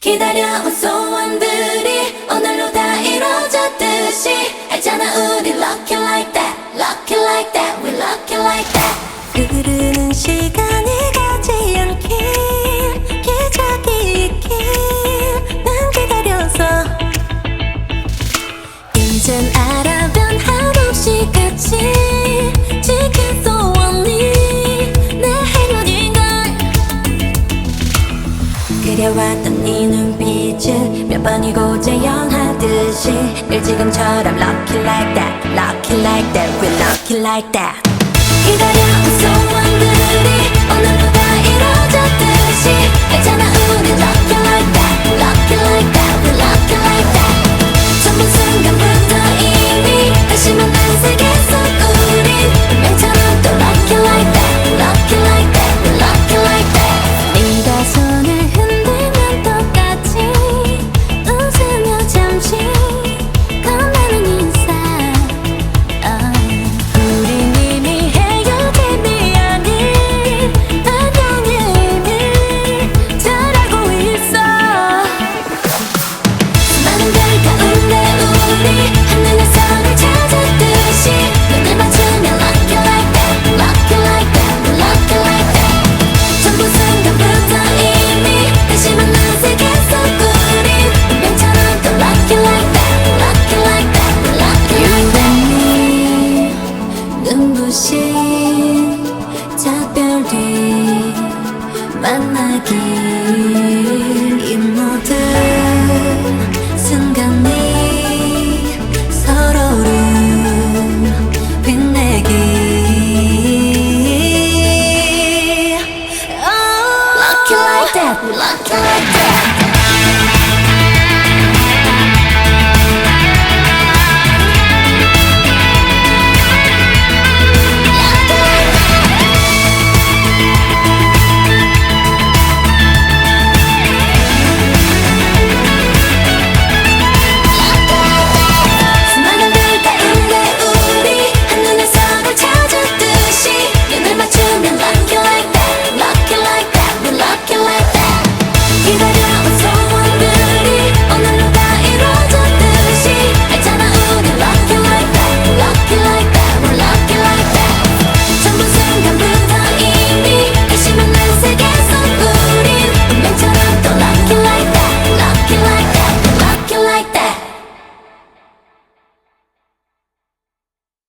기다려온 소원들이 오늘로 다 이루어졌듯이 알잖아 우리 lucky like that, lucky like that, we lucky like that. 흐르는 시간이 가지 않길 기적이 있길 난 기다려서 이젠 알아 변함없이 같이 지킬 소원이 내 행운인걸. 그려왔던 이 눈빛을 몇 번이고 재현하듯이 늘 지금처럼 lucky like that, lucky like that, we lucky like that. 기다려온 소원들이 오늘로 다 이루어졌듯이 알잖아 우리 lucky like that, lucky like that, we lucky like that. 전부 순간부터 이미 다시 만난 세계 속 우린 운명처럼 또 lucky like that, lucky like that, we lucky like that. 네가 손을 흔들면 똑같이 웃으며 잠시 건네는 인사. 우린 이미 헤어짐이 아닌 안녕의 의미 잘 알고 있어. 수많은 별 가운데 우리 하늘에서를 찾았듯이 눈을 맞추면 lucky like that, lucky like that, we lucky like that. 전부 순간부터 이미 다시 만난 세계 속 우린 운명처럼 또 lucky like that, lucky like that, we lucky like that. 눈부신 작별 뒤 만나길 이 모든 순간이 서로를 빛내길. Lucky like that, we lucky like that.